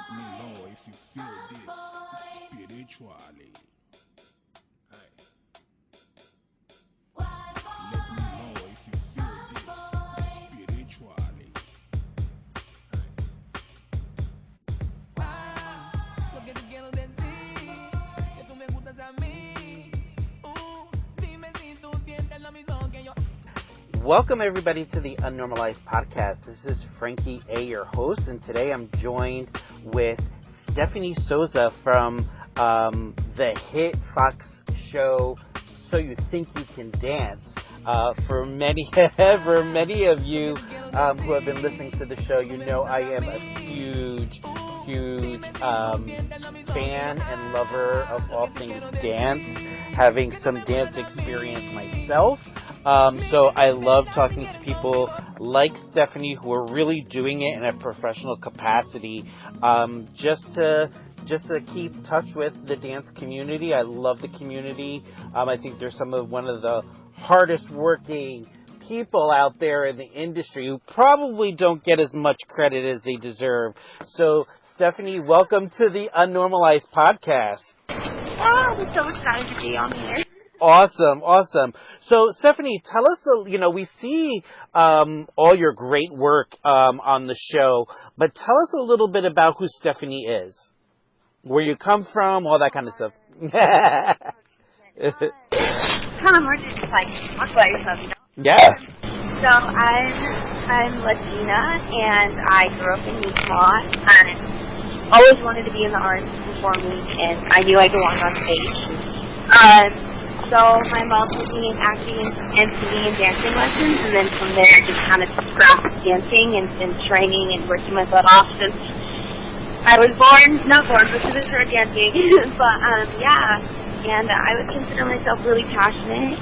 Let me know if you feel this spiritually. Hey. Let me know if you feel this spiritually. Hey. Porque tú quiero de ti, que tú me gustas a mí. Dime si tú sientes lo mismo que yo. Welcome everybody to the Unnormalized Podcast. This is Frankie A, your host, and today I'm joined with Stephanie Sosa from the hit Fox show So You Think You Can Dance. For many of you who have been listening to the show, you know I am a huge fan and lover of all things dance, having some dance experience myself. So I love talking to people like Stephanie who are really doing it in a professional capacity, just to keep touch with the dance community. I love the community. I think there's one of the hardest working people out there in the industry who probably don't get as much credit as they deserve. So, Stephanie, welcome to the Unnormalized Podcast. Oh, I'm so excited to be on here. Awesome. So, Stephanie, tell us, we see all your great work on the show, but tell us a little bit about who Stephanie is, where you come from, all that kind of stuff. Kind of more just like talk about yourself, you know? Yeah. So I'm Latina and I grew up in Utah and always wanted to be in the arts performing, and I knew I belonged on stage. So my mom put me in acting and singing and dancing lessons, and then from there just kind of grasped dancing and training and working my butt off since I was not born, but since I started dancing. But yeah. And I would consider myself really passionate.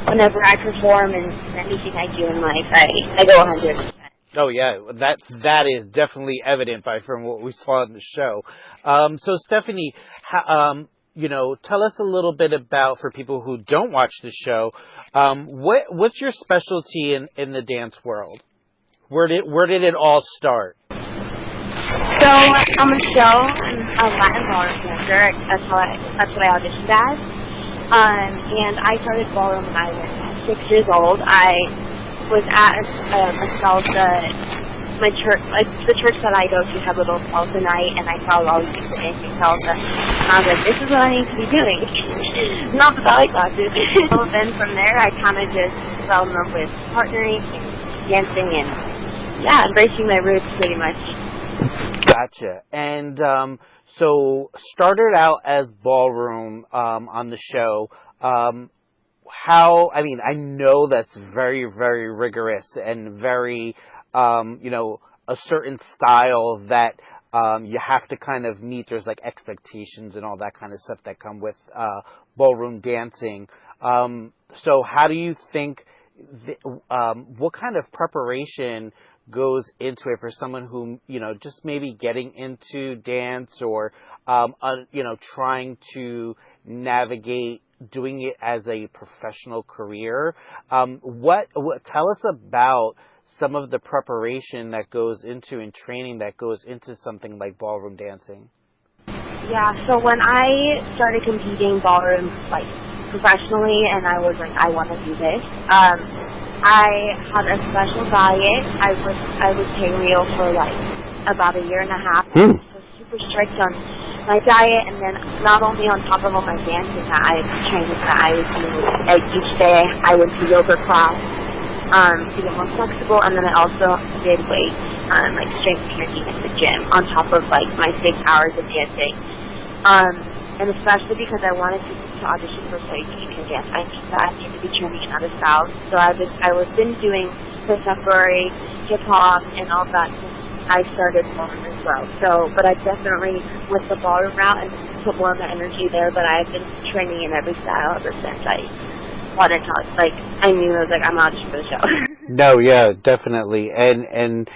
Whenever I perform and anything I do in life, I go 100%. Oh yeah, that is definitely evident from what we saw in the show. So Stephanie, tell us a little bit about, for people who don't watch the show, what's your specialty in the dance world? Where did it all start? So on the show, I'm a Latin ballroom dancer. That's what I auditioned as. And I started ballroom when I was 6 years old. I was at a salsa. My church, the church that I go to, had a little salsa night, and I saw all these people dancing salsa. And I was like, this is what I need to be doing. Not the ballet classes. So then from there, I kind of just fell in love with partnering and dancing and embracing my roots pretty much. Gotcha. And so started out as ballroom on the show. I know that's very, very rigorous and very, a certain style that you have to kind of meet. There's like expectations and all that kind of stuff that come with ballroom dancing. So how do you think, what kind of preparation goes into it for someone who, just maybe getting into dance or, trying to navigate doing it as a professional career? Tell us about some of the preparation that goes into and training that goes into something like ballroom dancing. Yeah, so when I started competing ballroom, like, professionally, and I was like, I want to do this, I had a special diet. I was paleo for like about a year and a half. So super strict on my diet, and then not only on top of all my dancing training that I was doing, like each day I went to yoga class to get more flexible, and then I also did weights, like strength training at the gym on top of like my 6 hours of dancing. And especially because I wanted to audition for SYTYCD dance, I needed to be training in other styles. So I've been doing contemporary hip hop and all that since I started ballroom as well. So, but I definitely went the ballroom route and put more of my energy there. But I've been training in every style ever since I wanted to. Like I knew I was like, I'm auditioning for the show. No, yeah, definitely, and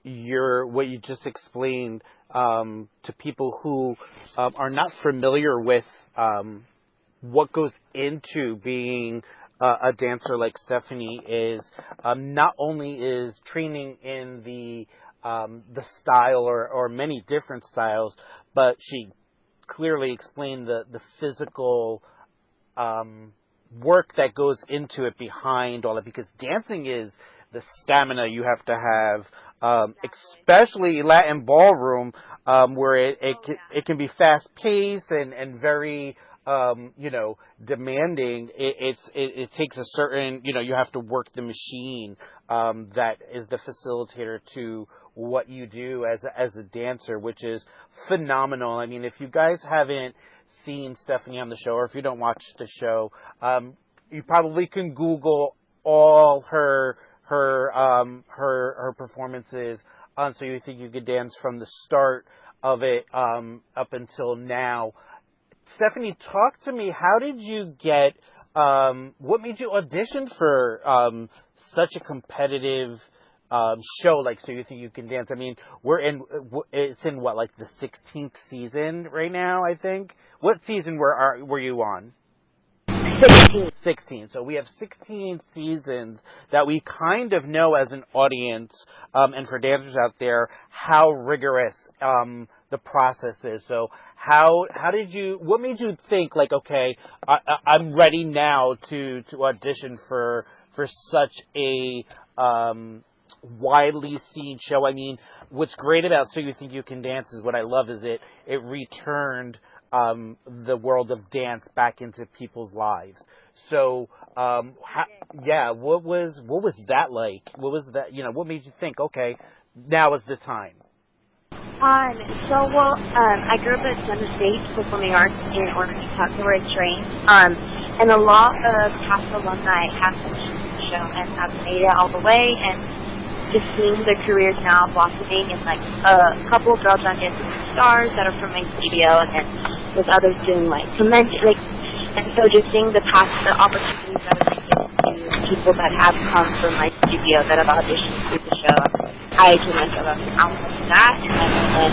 what you just explained. To people who are not familiar with what goes into being a dancer like Stephanie is, not only is training in the the style or many different styles, but she clearly explained the physical work that goes into it behind all that, because dancing is the stamina you have to have, especially Latin ballroom, where it can be fast paced and very demanding. It takes a certain, you have to work the machine that is the facilitator to what you do as a dancer, which is phenomenal. I mean, if you guys haven't seen Stephanie on the show, or if you don't watch the show, you probably can Google all her performances on So You Think You Could Dance from the start of it up until now. Stephanie, talk to me. How did you get? What made you audition for such a competitive show like So You Think You Can Dance? I mean, it's in what, like the 16th season right now, I think. What season were you on? 16. So we have 16 seasons that we kind of know as an audience, and for dancers out there, how rigorous the process is. So what made you think, like, okay, I'm ready now to audition for such a widely seen show? I mean, what's great about So You Think You Can Dance is, what I love is it returned the world of dance back into people's lives. So, what was that like? What was that? What made you think, okay, now is the time? I grew up at Center State Performing Arts in Orange, Utah, where I trained. And a lot of past alumni have finished the show and have made it all the way, and just seeing their careers now blossoming, and like a couple of girls on Dancing with the Stars that are from my studio, and then with others doing like convention, and so just seeing the opportunities that was given to people that have come from my studio that have auditioned through the show, I told myself, I want to do that, and then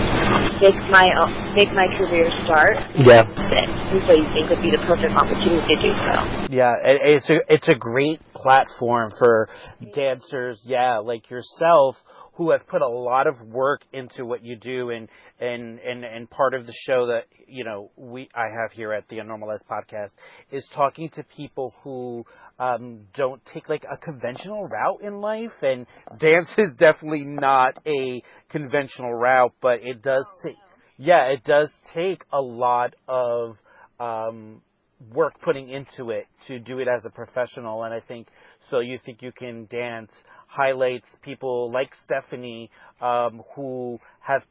make my career start. Yeah. And So You Think would be the perfect opportunity to do so. Yeah, it's a great platform for dancers, like yourself, who have put a lot of work into what you do, and part of the show that I have here at the Unnormalized Podcast is talking to people who don't take like a conventional route in life, and dance is definitely not a conventional route, but it does take a lot of work putting into it to do it as a professional. And I think So You Think You Can Dance highlights people like Stephanie, who have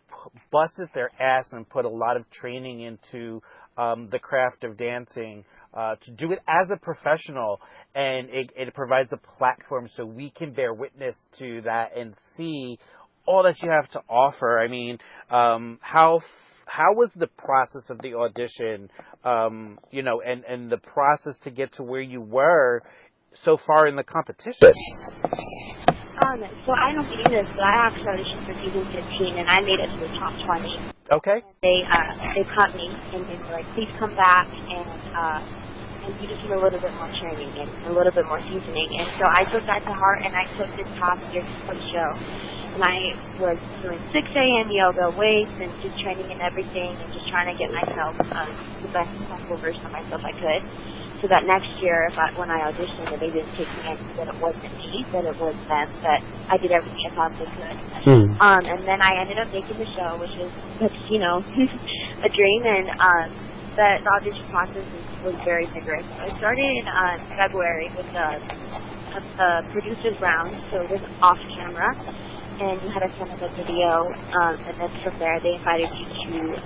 busted their ass and put a lot of training into the craft of dancing to do it as a professional, and it provides a platform so we can bear witness to that and see all that you have to offer. I mean, how was the process of the audition, and the process to get to where you were so far in the competition? So I don't believe this, but I actually auditioned for season 15, and I made it to the top 20. Okay. They cut me, and they were like, please come back, and you just need a little bit more training and a little bit more seasoning. And so I took that to heart, and I took this past year for the show. And I was doing 6 a.m. yoga, weights, and just training and everything, and just trying to get myself the best possible version of myself I could. So that next year, when I auditioned, and they didn't take me in, that it wasn't me, that it was them, that I did everything I possibly could. And then I ended up making the show, which is, a dream. And the audition process was very vigorous. So I started in February with the producer's round, so it was off camera, and you had to send us a video, and then from there they invited you to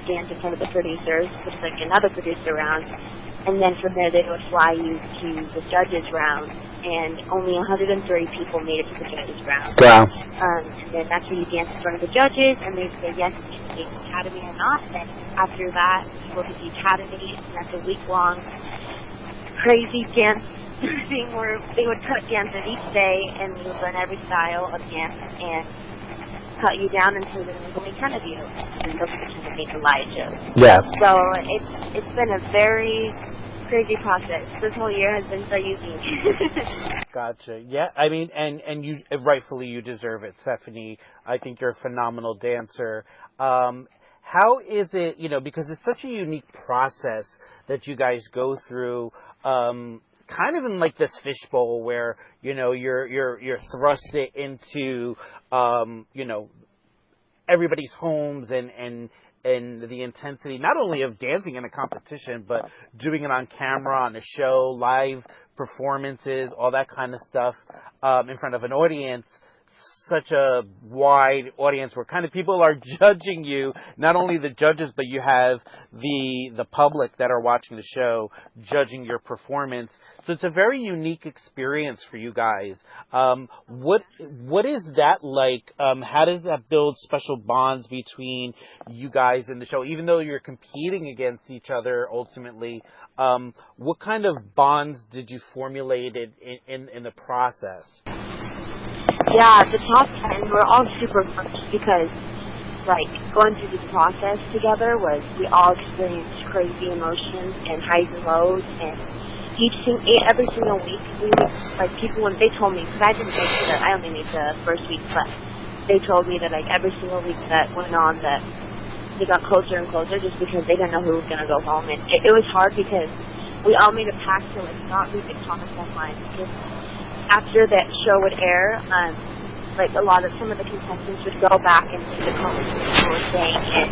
dance in front of the producers, which is like another producer round. And then from there, they would fly you to the judges round, and only 130 people made it to the judges round. Wow. And then that's where you dance in front of the judges, and they say yes, you can take the academy or not. And then after that, you go to the academy, and that's a week-long crazy dance thing where they would cut dances each day, and you would learn every style of dance and cut you down until there's only 10 of you, and those are the make a live show. Yeah. So it's been a very crazy process. This whole year has been so unique. Gotcha. Yeah, I mean, and you rightfully you deserve it, Stephanie. I think you're a phenomenal dancer. How is it, because it's such a unique process that you guys go through, kind of in like this fishbowl where, you're thrust into, everybody's homes and the intensity, not only of dancing in a competition, but doing it on camera, on a show, live performances, all that kind of stuff, in front of an audience, such a wide audience where kind of people are judging you, not only the judges, but you have the public that are watching the show judging your performance. So it's a very unique experience for you guys. What is that like? How does that build special bonds between you guys and the show? Even though you're competing against each other ultimately, what kind of bonds did you formulate in the process? Yeah, the top 10 were all super fun because, like, going through the process together was, we all experienced crazy emotions and highs and lows, and every single week, we would, like, people, when they told me, because I didn't make it, I only made the first week, but they told me that, like, every single week that went on, that they got closer and closer just because they didn't know who was going to go home, and it was hard because we all made a pact to, like, not read the comments online, because after that show would air, like some of the contestants would go back and see the comments that people were saying, and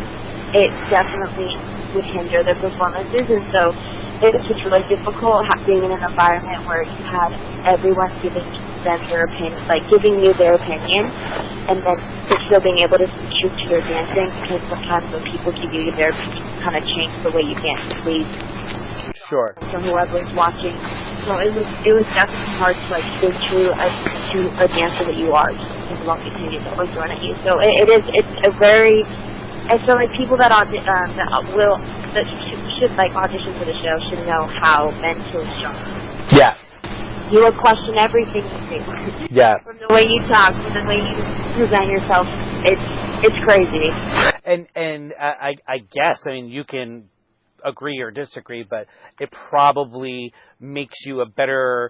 it definitely would hinder their performances. And so it was just really difficult being in an environment where you had everyone giving them their opinion, like giving you their opinion, and then still being able to stay true to your dancing, because sometimes when people give you their opinion, it kind of change the way you dance, please. Sure. So whoever's watching, so it was definitely hard to like stay true to a dancer that you are, just because of all the opinions that were thrown at you. So it's a very, I feel like people that should like audition for the show should know how mentally strong. Yeah. You will question everything you do. Yeah. From the way you talk, from the way you present yourself, it's crazy. And I guess, I mean, you can agree or disagree, but it probably makes you a better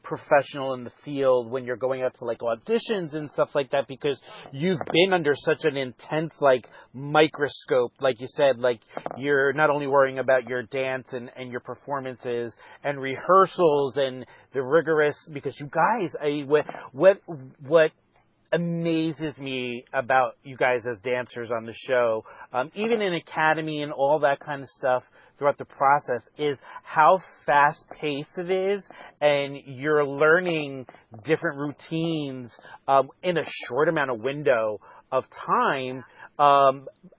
professional in the field when you're going out to like auditions and stuff like that, because you've been under such an intense like microscope, like you said, like you're not only worrying about your dance and your performances and rehearsals and the rigorous, because you guys, what amazes me about you guys as dancers on the show, even in academy and all that kind of stuff throughout the process, is how fast-paced it is, and you're learning different routines in a short amount of window of time,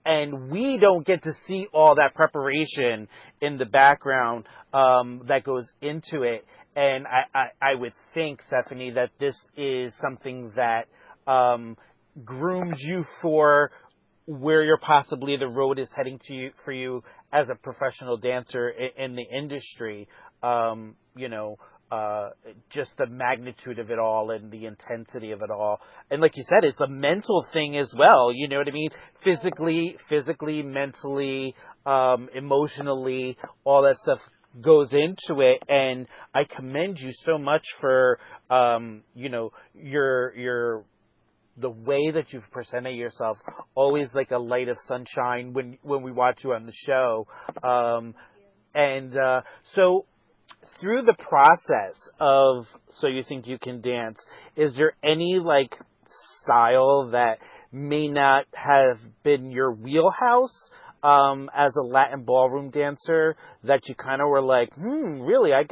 and we don't get to see all that preparation in the background that goes into it. And I would think, Stephanie, that this is something that grooms you for where you're possibly the road is heading for you as a professional dancer in the industry. Just the magnitude of it all and the intensity of it all. And like you said, it's a mental thing as well. You know what I mean? Physically, mentally, emotionally, all that stuff goes into it. And I commend you so much for, the way that you've presented yourself, always like a light of sunshine when we watch you on the show. So through the process of So You Think You Can Dance, is there any like style that may not have been your wheelhouse as a Latin ballroom dancer that you kind of were like, really, I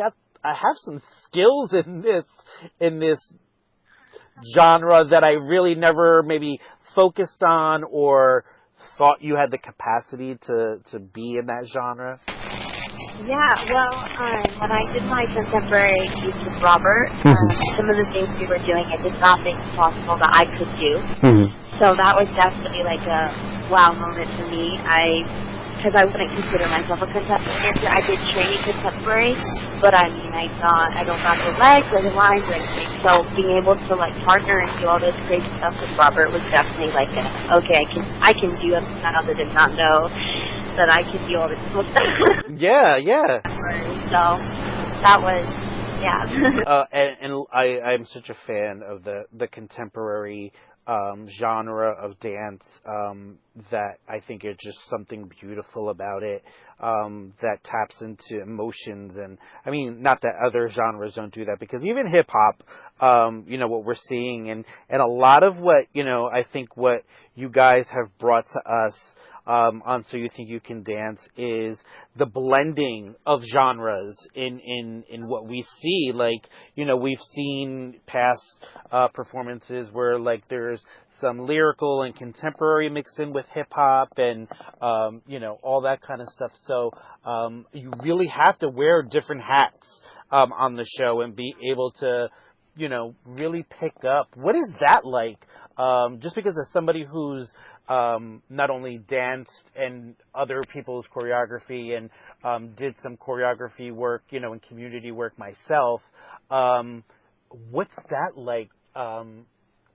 have some skills in this genre that I really never maybe focused on or thought you had the capacity to be in that genre? Yeah, well, when I did my contemporary piece with Robert, some of the things we were doing, I did not think possible that I could do. So that was definitely like a wow moment for me. Because I wouldn't consider myself a contemporary dancer. I did training contemporary, but I mean, I don't got the legs or the lines or anything. So being able to like partner and do all this crazy stuff with Robert was definitely like I can do something that I did not know that I could do all this cool stuff. Yeah. So that was, yeah. And I'm such a fan of the contemporary genre of dance, that I think it's just something beautiful about it, that taps into emotions. And I mean, not that other genres don't do that, because even hip hop, what we're seeing, and a lot of what, I think what you guys have brought to us, on So You Think You Can Dance, is the blending of genres in what we see. Like, we've seen past performances where, like, there's some lyrical and contemporary mixed in with hip hop and all that kind of stuff. So you really have to wear different hats on the show and be able to really pick up. What is that like? Just because as somebody who's not only danced and other people's choreography and did some choreography work, and community work myself, what's that like,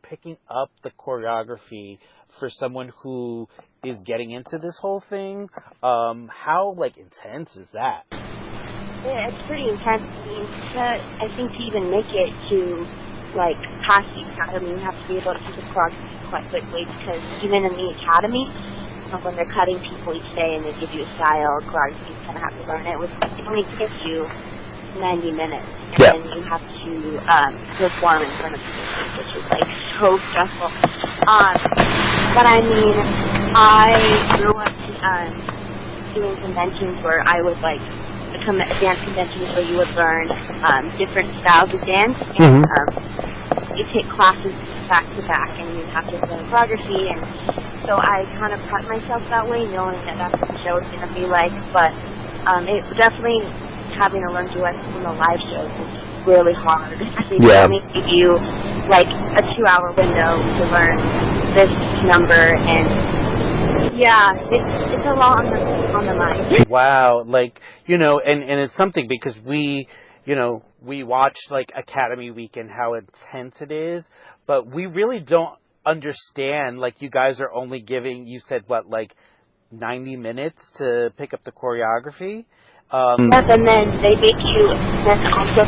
picking up the choreography for someone who is getting into this whole thing? How, like, intense is that? Yeah, it's pretty intense. I think to even make it to, like, past the academy, you have to be able to keep the choreography quite quickly, because even in the academy, when they're cutting people each day and they give you a style choreography, you kind of have to learn it. It only takes you 90 minutes, and then you have to perform in front of people, which is, like, so stressful. But I mean, I grew up doing conventions where I would, like, dance conventions where you would learn different styles of dance, and you take classes back to back, and you have to learn choreography, and so I kind of prep myself that way, knowing that that's what the show is going to be like. But it definitely, having to learn duets from the live shows is really hard. They only give you like a 2-hour window to learn this number, and it's a lot on the mind. Wow, like, and it's something, because we watch, like, Academy Week and how intense it is, but we really don't understand, like, you guys are only giving, you said, what, like, 90 minutes to pick up the choreography? Yes, and then they make you then also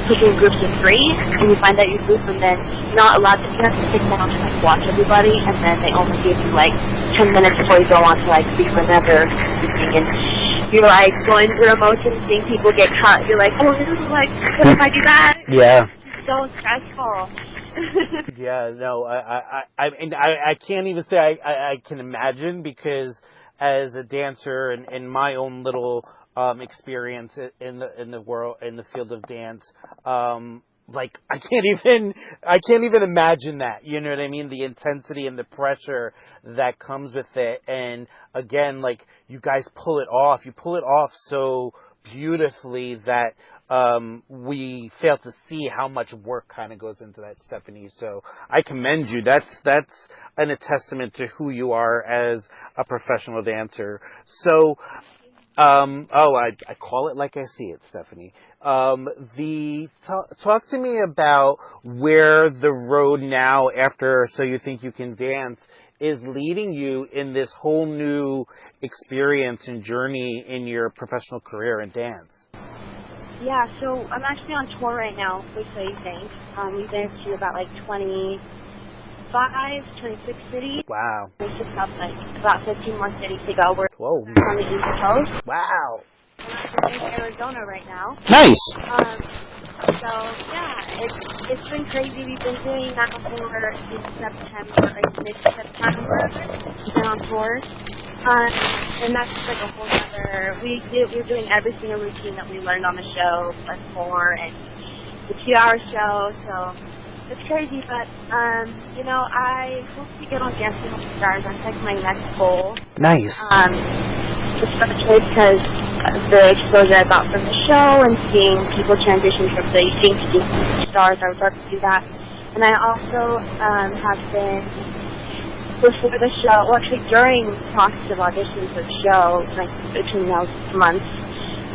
pick in groups of 3, and you find out your group, and then you're not allowed to, you have to sit down to, like, watch everybody, and then they only give you, like, 10 minutes before you go on to, like, speak for another thing, and you're, like, going through emotions, seeing people get cut, you're like, oh, this is, like, what if I do that? Yeah. It's so stressful. Yeah, no, I can't even say I can imagine, because as a dancer and in my own little experience in the field of dance, like, I can't even imagine that, you know what I mean? The intensity and the pressure that comes with it. And again, like, you guys pull it off so beautifully that we fail to see how much work kind of goes into that, Stephanie. So I commend you. That's a testament to who you are as a professional dancer. So I call it like I see it, Stephanie. Talk to me about where the road now, after So You Think You Can Dance, is leading you in this whole new experience and journey in your professional career in dance. Yeah, so I'm actually on tour right now with So You Think. We've been to about, like, 26 cities. Wow. We just have, like, about 15 more cities to go. We're Whoa. on the East Coast. Wow. We're in Arizona right now. Nice. So, yeah, it's been crazy. We've been doing that before in September, like mid-September. We've been on tour. And that's like a whole other, we're doing every single routine that we learned on the show before, and the 2-hour show, so it's crazy, but, I hope to get on Dancing with the Stars. That's like my next goal. Nice. Especially because the exposure I got from the show and seeing people transition from So You Think to Stars, I would love to do that. And I also have been, before the show, well, actually during the process of auditions for the show, like between those months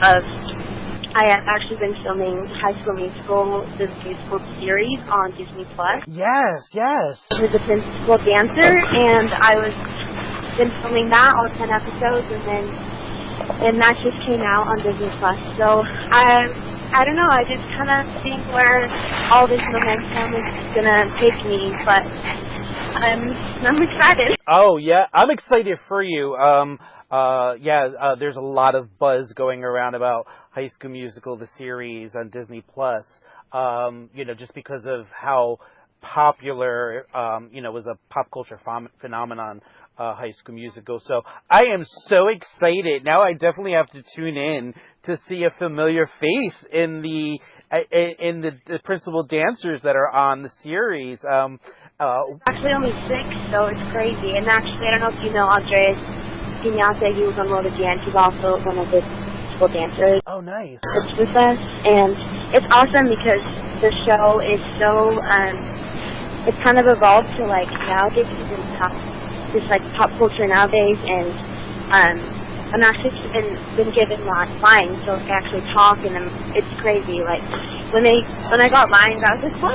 I have actually been filming High School Musical, the musical series on Disney+. Yes. I was a principal dancer, and I was been filming that, all 10 episodes, and that just came out on Disney Plus. So I don't know. I just kind of think where all this momentum is gonna take me, but I'm excited. Oh yeah, I'm excited for you. There's a lot of buzz going around about High School Musical, the series on Disney Plus. Just because of how popular, was a pop culture phenomenon, High School Musical. So I am so excited. Now I definitely have to tune in to see a familiar face in the principal dancers that are on the series. Actually only 6, so it's crazy. And actually, I don't know if you know Andres Piñata, he was on Road Again. He's also one of the principal dancers. Oh, nice. It's with us, and it's awesome because the show is so, it's kind of evolved to, like, nowadays, just like pop culture nowadays, and I'm actually been given lines, so I can actually talk, and it's crazy. Like when I got lines, I was just whoa.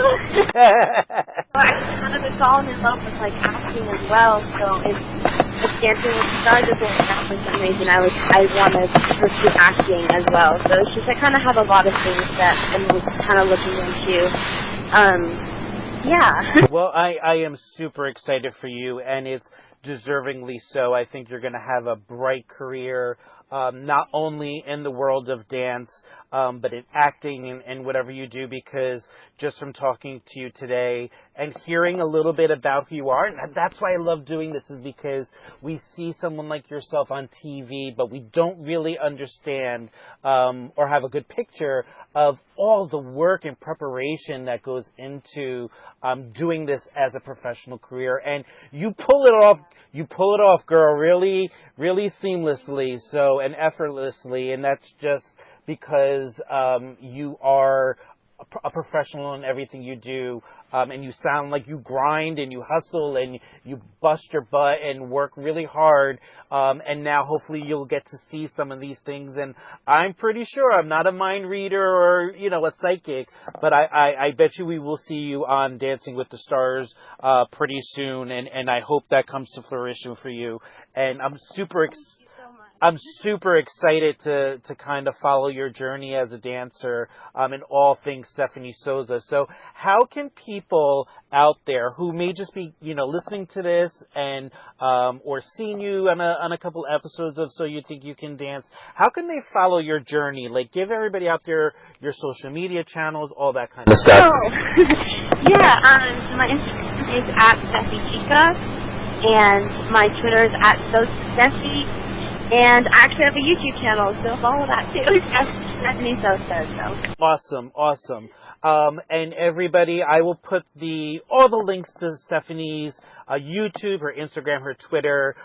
I kind of been falling in love with like acting as well. So it's Dancing with the Stars is what for some reason I want to pursue acting as well. So it's just I kind of have a lot of things that I'm kind of looking into. Yeah. Well, I am super excited for you, and it's deservingly so. I think you're going to have a bright career, not only in the world of dance, but in acting and whatever you do, because just from talking to you today and hearing a little bit about who you are, and that's why I love doing this, is because we see someone like yourself on TV, but we don't really understand or have a good picture of all the work and preparation that goes into doing this as a professional career. And you pull it off, girl, really, really seamlessly, so, and effortlessly, and that's just because you are a professional in everything you do, and you sound like you grind and you hustle and you bust your butt and work really hard, and now hopefully you'll get to see some of these things. And I'm pretty sure, I'm not a mind reader or a psychic, but I bet you we will see you on Dancing with the Stars pretty soon, and I hope that comes to fruition for you. And I'm super excited to kind of follow your journey as a dancer in all things Stephanie Sosa. So how can people out there who may just be, listening to this and or seeing you on a couple episodes of So You Think You Can Dance, how can they follow your journey? Like, give everybody out there your social media channels, all that kind of stuff. Yeah, my Instagram is @stephychica, and my Twitter is @SosaSteffi. And I actually have a YouTube channel, so follow that too. It's Stephanie Sosa. So. Awesome. And everybody, I will put all the links to Stephanie's YouTube, her Instagram, her Twitter,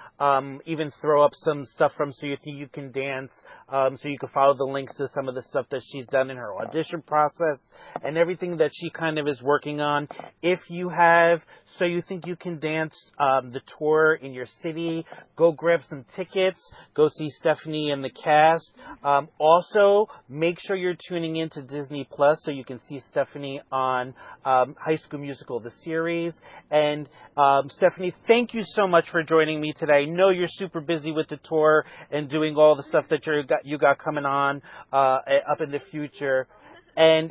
even throw up some stuff from So You Think You Can Dance, so you can follow the links to some of the stuff that she's done in her audition process and everything that she kind of is working on. If you have So You Think You Can Dance, the tour in your city, go grab some tickets, go see Stephanie and the cast. Also, make sure you're tuning into Disney Plus so you can see Stephanie on High School Musical, the series. And Stephanie, thank you so much for joining me today. I know you're super busy with the tour and doing all the stuff that you got coming on up in the future. And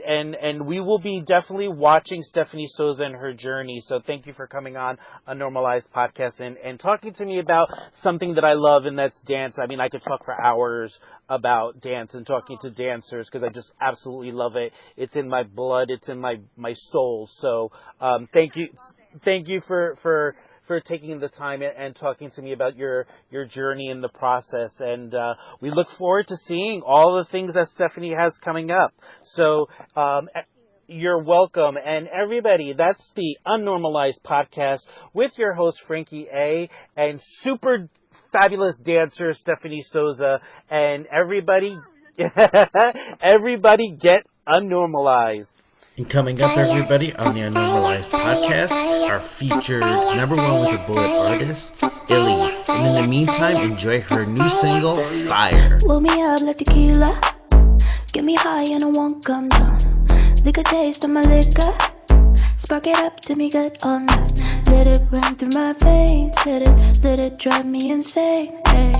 we will be definitely watching Stephanie Sosa and her journey. So thank you for coming on a Normalized podcast and talking to me about something that I love, and that's dance. I mean, I could talk for hours about dance and talking to dancers because I just absolutely love it. It's in my blood. It's in my soul. So thank you for taking the time and talking to me about your journey in the process. And we look forward to seeing all the things that Stephanie has coming up. So you're welcome. And everybody, that's the Unnormalized podcast with your host, Frankie A., and super fabulous dancer, Stephanie Sosa. And everybody get unnormalized. And coming up, everybody, on the Unnormalized podcast, our featured #1 with a bullet artist, ILI. And in the meantime, enjoy her new single, Fire. Fill me up like tequila, get me high and I won't come down. Lick a taste of my liquor, spark it up to me good all night. let it run through my veins. Let it drive me insane. Hey.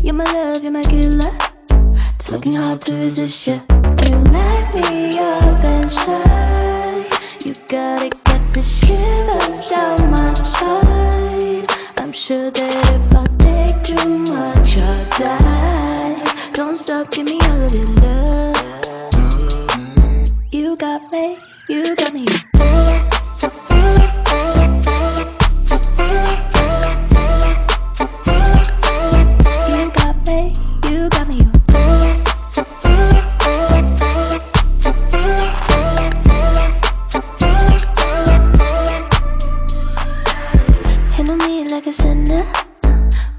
You're my love, you're my killer. It's looking hard to resist you. You light me up inside. You gotta get the shivers down my spine. I'm sure that if I take too much, I'll die. Don't stop, give me all of your love. You got me, you got me.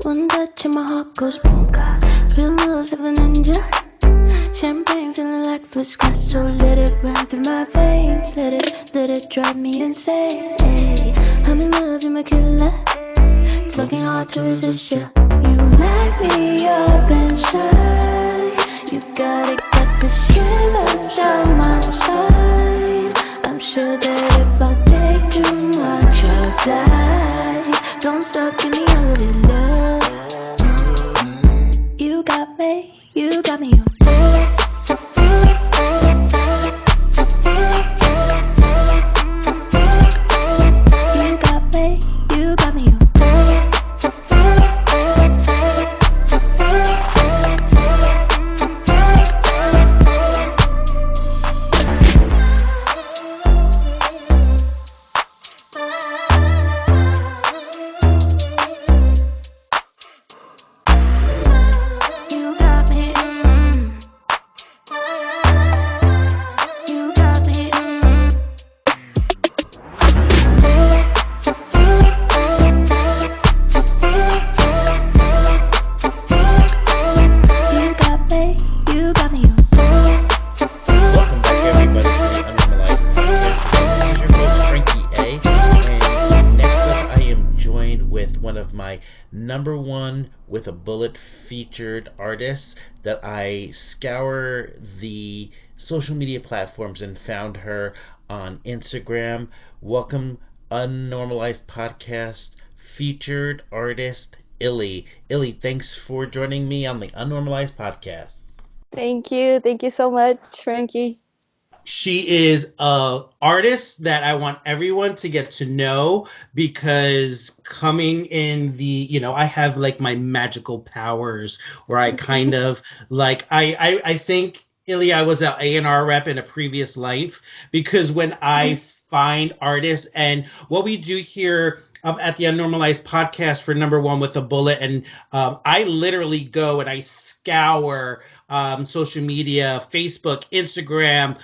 One touch and my heart goes boom. Real moves of a ninja. Champagne feeling like first class. So let it run through my veins. Let it drive me insane. Hey. I'm in love, you're my killer. It's looking hard to resist you. You light me up inside. You gotta get the shivers down my spine. I'm sure that if I take too much, I'll die. Don't stop, give me all of your love. You got me, you got me. Number one with a bullet featured artist that I scour the social media platforms and found her on Instagram. Welcome, Unnormalized Podcast featured artist ILI. ILI, thanks for joining me on the Unnormalized Podcast. Thank you so much, Frankie. She is an artist that I want everyone to get to know because coming in the, I have like my magical powers where I kind of like, I think, ILI, I was an A&R rep in a previous life because when I find artists and what we do here at the Unnormalized Podcast for Number One with a Bullet, and I literally go and I scour social media, Facebook, Instagram,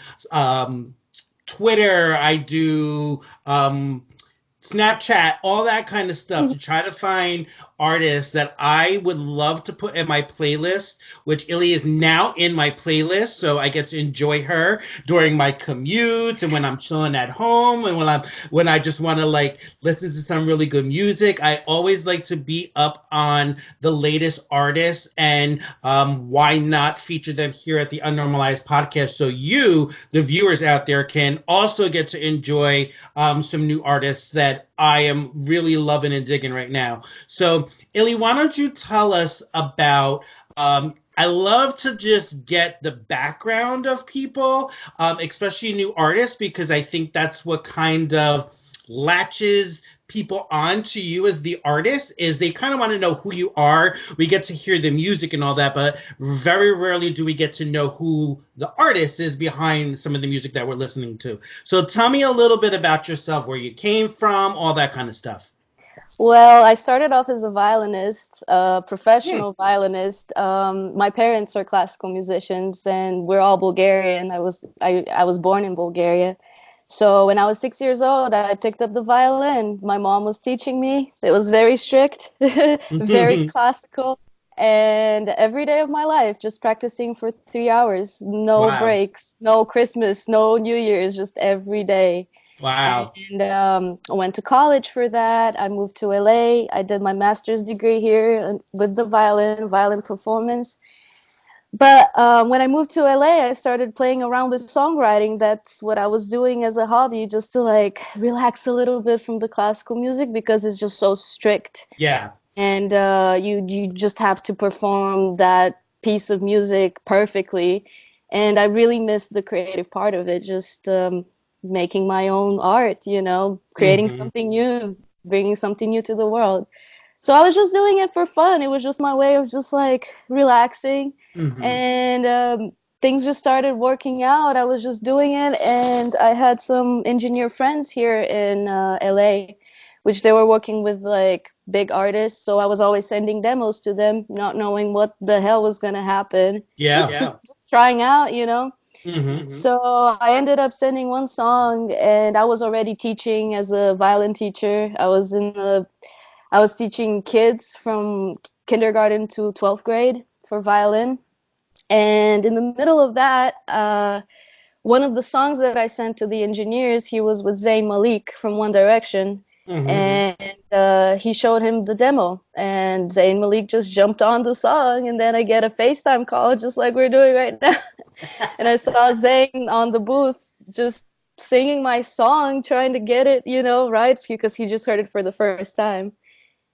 Twitter, I do Snapchat, all that kind of stuff to try to find artists that I would love to put in my playlist, which ILI is now in my playlist, so I get to enjoy her during my commutes and when I'm chilling at home and when I just want to like listen to some really good music. I always like to be up on the latest artists and why not feature them here at the Unnormalized Podcast so you, the viewers out there, can also get to enjoy some new artists that I am really loving and digging right now. So, ILI, why don't you tell us about, I love to just get the background of people, especially new artists, because I think that's what kind of latches people on to you as the artist, is they kind of want to know who you are. We get to hear the music and all that, but very rarely do we get to know who the artist is behind some of the music that we're listening to. So tell me a little bit about yourself, where you came from, all that kind of stuff. Well, I started off as a violinist, a professional violinist. My parents are classical musicians, and we're all Bulgarian. I was born in Bulgaria. So when I was 6 years old, I picked up the violin. My mom was teaching me. It was very strict, very classical. And every day of my life, just practicing for 3 hours, no breaks, no Christmas, no New Year's, just every day. Wow. And I went to college for that. I moved to LA. I did my master's degree here with the violin performance. But when I moved to LA, I started playing around with songwriting. That's what I was doing as a hobby, just to like relax a little bit from the classical music because it's just so strict. Yeah. And you just have to perform that piece of music perfectly. And I really missed the creative part of it, just making my own art, creating Mm-hmm. something new, bringing something new to the world. So I was just doing it for fun. It was just my way of just like relaxing. Mm-hmm. And things just started working out. I was just doing it, and I had some engineer friends here in LA, which they were working with like big artists. So I was always sending demos to them, not knowing what the hell was gonna happen. Yeah. Just trying out. Mm-hmm. So I ended up sending one song, and I was already teaching as a violin teacher. I was teaching kids from kindergarten to 12th grade for violin. And in the middle of that, one of the songs that I sent to the engineers, he was with Zayn Malik from One Direction. Mm-hmm. And he showed him the demo. And Zayn Malik just jumped on the song. And then I get a FaceTime call, just like we're doing right now. And I saw Zayn on the booth just singing my song, trying to get it, right, because he just heard it for the first time.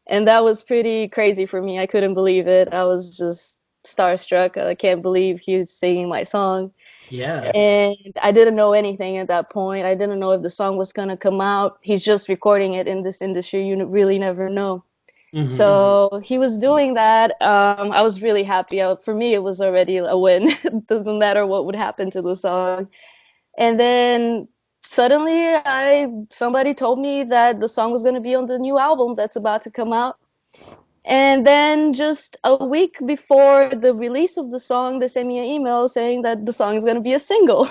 And that was pretty crazy for me. I couldn't believe it. I was just starstruck. I can't believe he was singing my song. Yeah. And I didn't know anything at that point. I didn't know if the song was going to come out. He's just recording it. In this industry. You really never know. Mm-hmm. So he was doing that. I was really happy. For me, it was already a win. It doesn't matter what would happen to the song. And then suddenly somebody told me that the song was going to be on the new album that's about to come out. And then just a week before the release of the song, they sent me an email saying that the song is going to be a single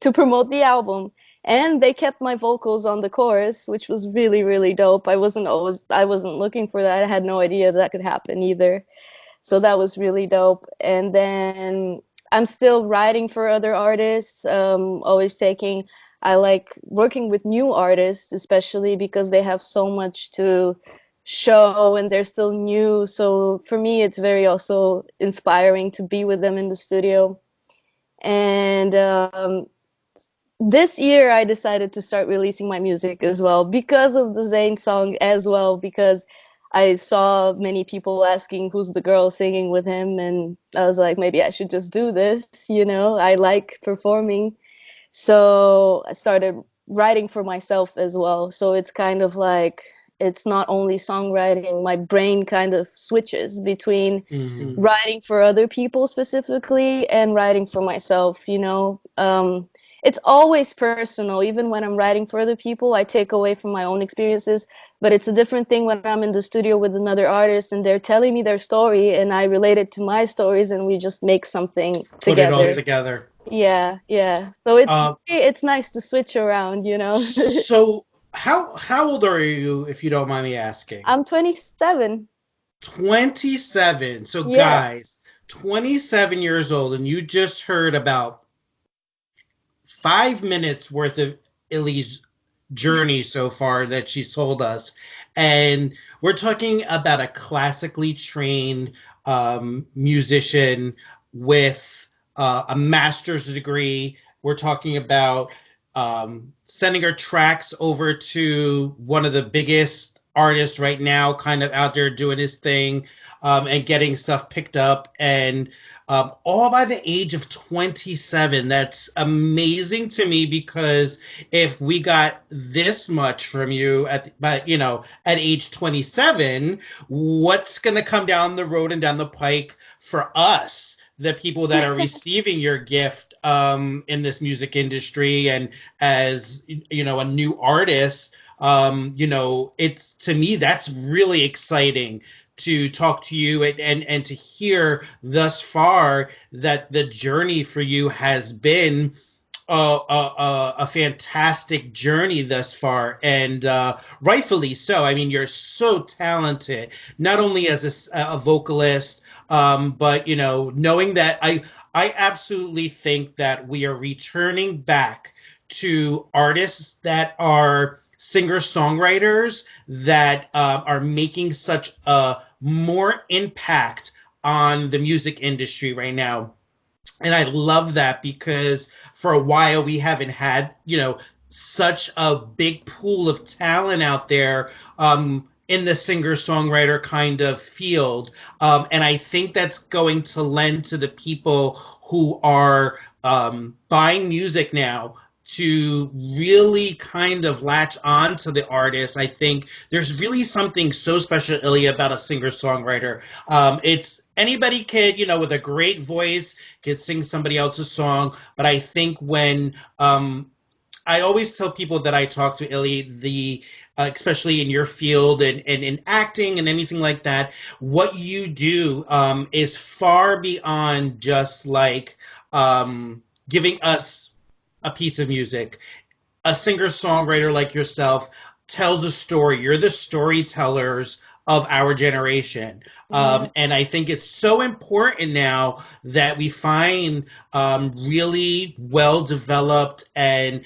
to promote the album. And they kept my vocals on the chorus, which was really, really dope. I wasn't looking for that. I had no idea that could happen either. So that was really dope. And then I'm still writing for other artists, I like working with new artists, especially because they have so much to show and they're still new. So for me, it's very also inspiring to be with them in the studio. And this year, I decided to start releasing my music as well because of the Zayn song as well, because I saw many people asking who's the girl singing with him, and I was like, maybe I should just do this, I like performing. So I started writing for myself as well. So it's kind of like, it's not only songwriting, my brain kind of switches between writing for other people specifically and writing for myself, It's always personal. Even when I'm writing for other people, I take away from my own experiences. But it's a different thing when I'm in the studio with another artist and they're telling me their story and I relate it to my stories and we just make something Put together. it all together. Yeah. So it's nice to switch around, So how old are you, if you don't mind me asking? I'm 27. 27. So Yeah. guys, 27 years old, and you just heard about 5 minutes worth of Illy's journey so far that she's told us. And we're talking about a classically trained musician with a master's degree. We're talking about sending her tracks over to one of the biggest artists right now, kind of out there doing his thing, and getting stuff picked up, and all by the age of 27. That's amazing to me, because if we got this much from you at age 27, what's going to come down the road and down the pike for us, the people that are receiving your gift in this music industry, and as a new artist? It's, to me, that's really exciting to talk to you and to hear thus far that the journey for you has been a fantastic journey thus far, and rightfully so. I mean, you're so talented, not only as a vocalist, but knowing that I absolutely think that we are returning back to artists that are singer-songwriters that are making such a more impact on the music industry right now. And I love that because for a while we haven't had, such a big pool of talent out there in the singer-songwriter kind of field. And I think that's going to lend to the people who are buying music now to really kind of latch on to the artist. I think there's really something so special, Ilya, about a singer-songwriter. It's anybody could, with a great voice, could sing somebody else's song. But I think when I always tell people that I talk to, Ilya, especially in your field and in acting and anything like that, what you do is far beyond just like giving us a piece of music. A singer-songwriter like yourself tells a story. You're the storytellers of our generation. And I think it's so important now that we find really well-developed and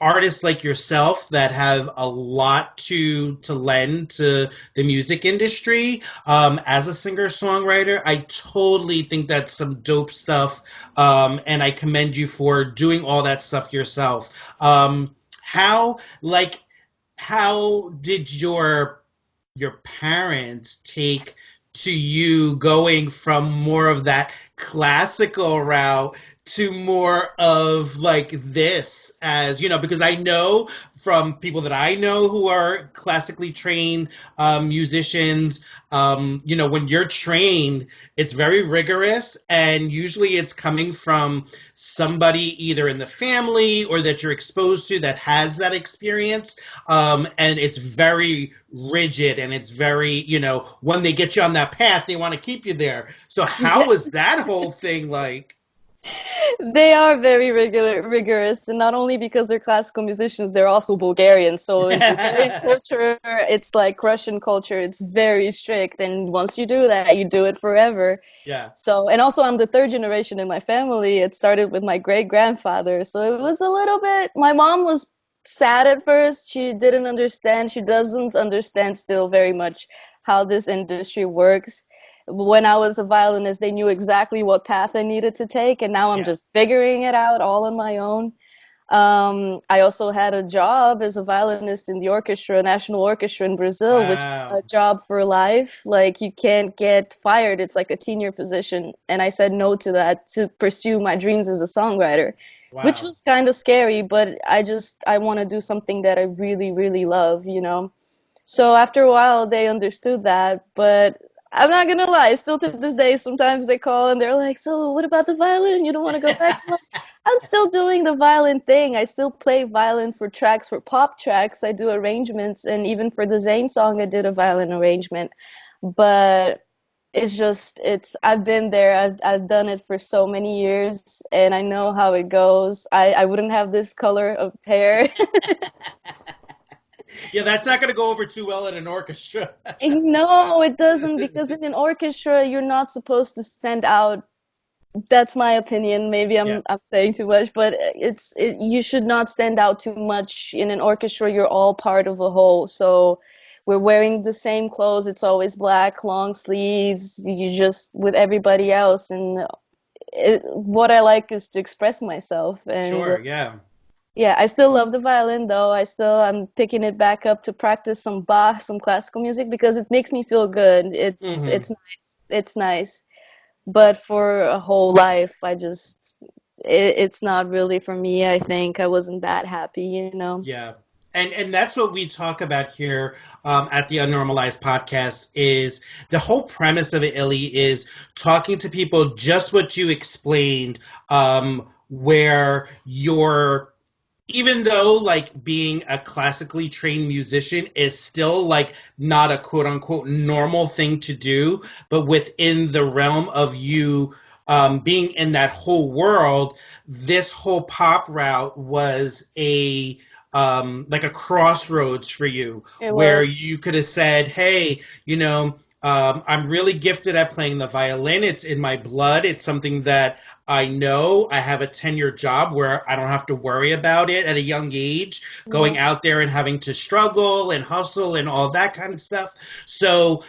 artists like yourself that have a lot to lend to the music industry. As a singer-songwriter, I totally think that's some dope stuff, and I commend you for doing all that stuff yourself. How did your parents take to you going from more of that classical route to more of like this, as because I know from people that I know who are classically trained musicians, when you're trained, it's very rigorous, and usually it's coming from somebody either in the family or that you're exposed to that has that experience, and it's very rigid, and it's very, when they get you on that path, they want to keep you there. So how was that whole thing like? They are very rigorous, and not only because they're classical musicians, they're also Bulgarian. So in Bulgarian culture, it's like Russian culture. It's very strict, and once you do that, you do it forever. Yeah. So, and also I'm the third generation in my family. It started with my great-grandfather, so it was a little bit. My mom was sad at first. She didn't understand. She doesn't understand still very much how this industry works. When I was a violinist, they knew exactly what path I needed to take, and now I'm just figuring it out all on my own. I also had a job as a violinist in the orchestra, National Orchestra in Brazil, which is a job for life. Like, you can't get fired. It's like a tenure position. And I said no to that to pursue my dreams as a songwriter, which was kind of scary, but I want to do something that I really, really love, So after a while, they understood that, but I'm not going to lie, still to this day, sometimes they call and they're like, so what about the violin? You don't want to go back? I'm still doing the violin thing. I still play violin for tracks, for pop tracks. I do arrangements, and even for the Zayn song, I did a violin arrangement. But I've been there. I've done it for so many years, and I know how it goes. I wouldn't have this color of hair. Yeah, that's not going to go over too well in an orchestra. No, it doesn't, because in an orchestra, you're not supposed to stand out. That's my opinion. Maybe I'm saying too much, but you should not stand out too much. In an orchestra, you're all part of a whole. So we're wearing the same clothes. It's always black, long sleeves. You just with everybody else. And what I like is to express myself. And sure, yeah. Yeah, I still love the violin, though. I'm picking it back up to practice some Bach, some classical music, because it makes me feel good. It's nice. It's nice. But for a whole life, it's not really for me. I think I wasn't that happy, Yeah. And that's what we talk about here at the Unnormalized podcast. Is the whole premise of it, Illy, is talking to people just what you explained, where you're, even though like being a classically trained musician is still like not a quote unquote normal thing to do, but within the realm of you being in that whole world, this whole pop route was like a crossroads for you, where you could have said, hey, I'm really gifted at playing the violin. It's in my blood. It's something that I know. I have a tenured job where I don't have to worry about it at a young age, going out there and having to struggle and hustle and all that kind of stuff. So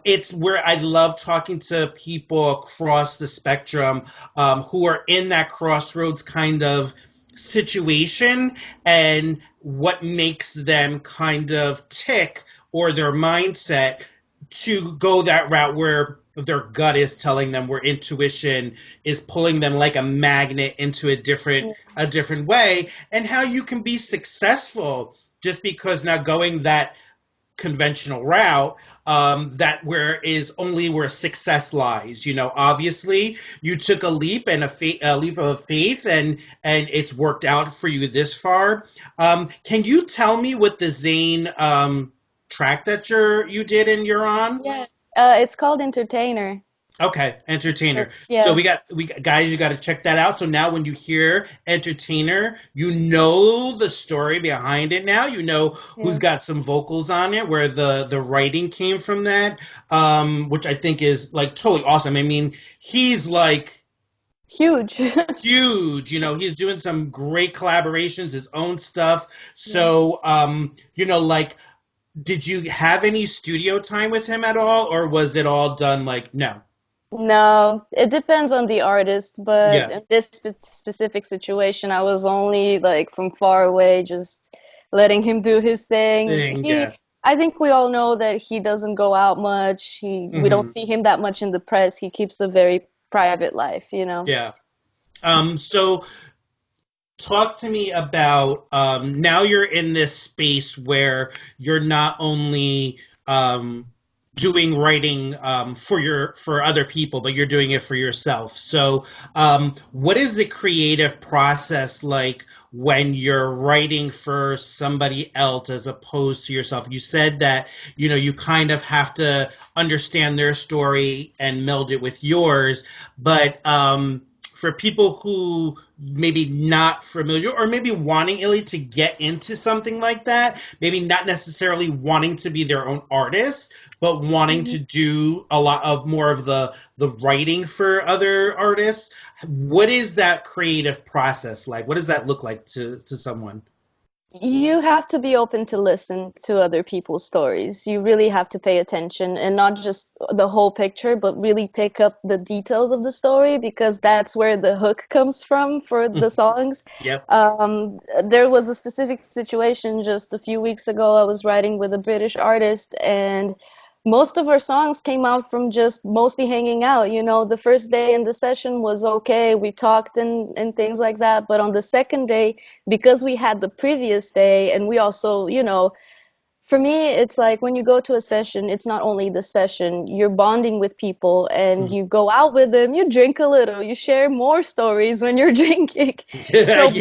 it's where I love talking to people across the spectrum who are in that crossroads kind of situation and what makes them kind of tick or their mindset to go that route where their gut is telling them, where intuition is pulling them like a magnet into a different way, and how you can be successful just because now going that conventional route, that where is only where success lies. Obviously you took a leap and a leap of faith, and it's worked out for you this far. Can you tell me what the Zane track that you did and you're on? Yeah, it's called Entertainer. Okay, Entertainer. Yeah. So we got guys, you got to check that out. So now when you hear Entertainer, you know the story behind it now. You know who's got some vocals on it, where the writing came from that, which I think is like totally awesome. I mean, he's like huge. Huge. He's doing some great collaborations, his own stuff. So, like, did you have any studio time with him at all, or was it all done like, no? No, it depends on the artist, but in this specific situation, I was only like from far away, just letting him do his thing. I think we all know that he doesn't go out much. We don't see him that much in the press. He keeps a very private life, Yeah. So talk to me about now you're in this space where you're not only doing writing for other people, but you're doing it for yourself. So what is the creative process like when you're writing for somebody else as opposed to yourself? You said that you kind of have to understand their story and meld it with yours, but for people who maybe not familiar or maybe wanting Illy to get into something like that, maybe not necessarily wanting to be their own artist, but wanting to do a lot of more of the writing for other artists, what is that creative process like? What does that look like to someone? You have to be open to listen to other people's stories. You really have to pay attention and not just the whole picture, but really pick up the details of the story, because that's where the hook comes from for the songs. Yep. There was a specific situation just a few weeks ago. I was writing with a British artist, and most of our songs came out from just mostly hanging out. The first day in the session was okay. We talked and things like that. But on the second day, because we had the previous day, and we also, for me, it's like when you go to a session, it's not only the session. You're bonding with people, and you go out with them. You drink a little. You share more stories when you're drinking. So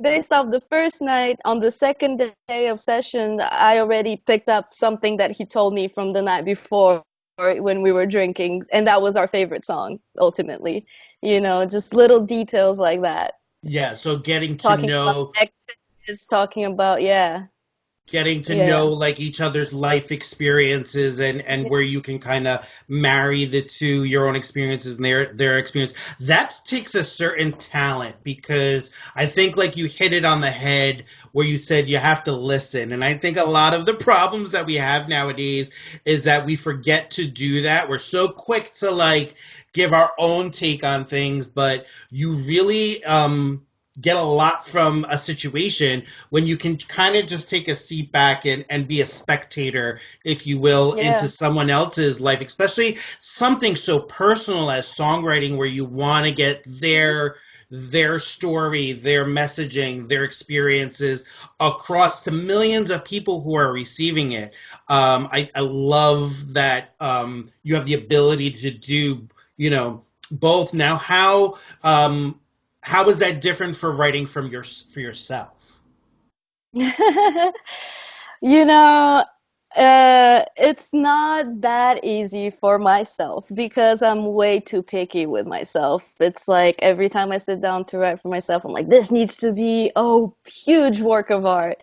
based off the first night, on the second day of session, I already picked up something that he told me from the night before when we were drinking, and that was our favorite song, ultimately. Just little details like that. Yeah, so getting to know... Talking about, getting to know like each other's life experiences and where you can kind of marry the two, your own experiences and their experience. That takes a certain talent, because I think like you hit it on the head where you said you have to listen. And I think a lot of the problems that we have nowadays is that we forget to do that. We're so quick to like give our own take on things, but you really get a lot from a situation when you can kind of just take a seat back and be a spectator, if you will, into someone else's life, especially something so personal as songwriting, where you want to get their story, their messaging, their experiences across to millions of people who are receiving it. I love that you have the ability to do, both. Now, how is that different for writing for yourself? It's not that easy for myself, because I'm way too picky with myself. It's like every time I sit down to write for myself, I'm like, this needs to be a huge work of art.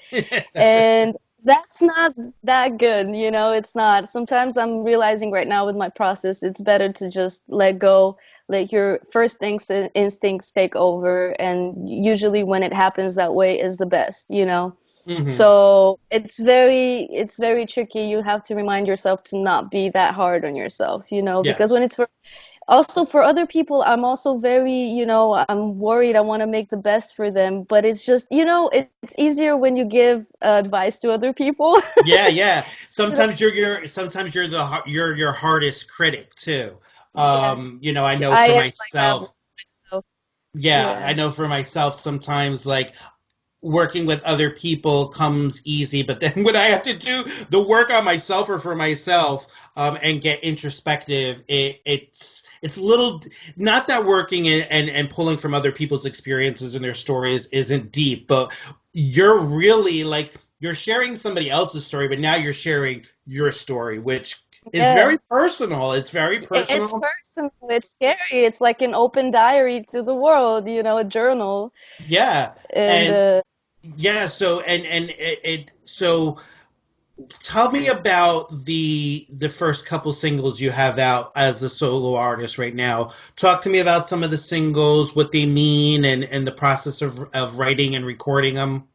And That's not that good, you know, it's not. Sometimes I'm realizing right now with my process, it's better to just let go, let your first instincts take over, and usually when it happens that way is the best, you know. Hmm. So it's very tricky. You have to remind yourself to not be that hard on yourself, you know, Yeah. because when it's for also for other people, I'm also very, you know, I'm worried. I want to make the best for them, but it's just, you know, it's easier when you give advice to other people. Yeah, yeah. Sometimes you're you're your hardest critic too. Yeah, I know I for am like that with myself. myself. Yeah, I Yeah. know for myself sometimes like working with other people comes easy, but then when I have to do the work on myself or for myself, and get introspective, it's a little, not that working and pulling from other people's experiences and their stories isn't deep, but you're really like you're sharing somebody else's story, but now you're sharing your story, which is very Yeah. personal. It's very It's personal. personal. It's scary. It's like an open diary to the world, you know, a journal. Yeah. And And yeah, so and it so tell me about the first couple singles you have out as a solo artist right now. Talk to me about some of the singles, what they mean, and the process of writing and recording them.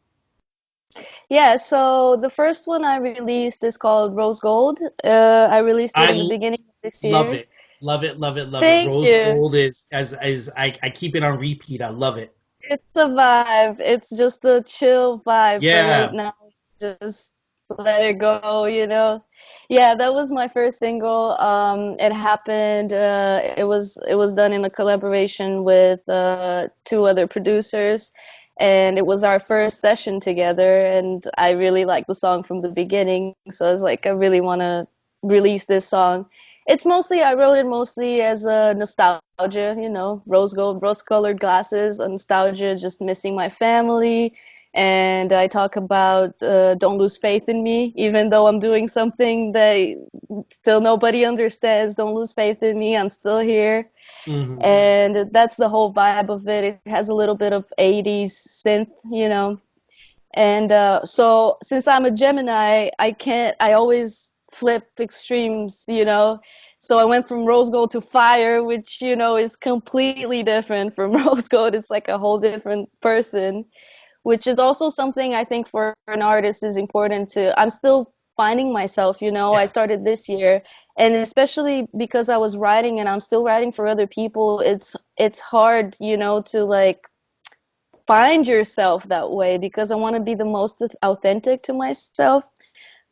yeah, so the first one I released is called Rose Gold. I released it I in the beginning of this love year. it. Love it, love it, love it. Thank Rose you. Gold is as I keep it on repeat. I love it. It's a vibe. It's just a chill vibe for right Yeah. now. It's just let it go, you know. Yeah, that was my first single. It happened. It was done in a collaboration with two other producers, and it was our first session together. And I really liked the song from the beginning, so I was like, I really want to release this song. It's mostly, I wrote it mostly as a nostalgia, you know, rose gold, rose-colored glasses, a nostalgia, just missing my family. And I talk about don't lose faith in me, even though I'm doing something that still nobody understands. Don't lose faith in me. I'm still here. Hmm. And that's the whole vibe of it. It has a little bit of 80s synth, you know. And so since I'm a Gemini, I always flip extremes, you know. So I went from rose gold to fire, which, you know, is completely different from rose gold. It's like a whole different person, which is also something I think for an artist is important to. I'm still finding myself, you know. I Yeah. started this year, and especially because I was writing and I'm still writing for other people, it's hard, you know, to like find yourself that way because I want to be the most authentic to myself.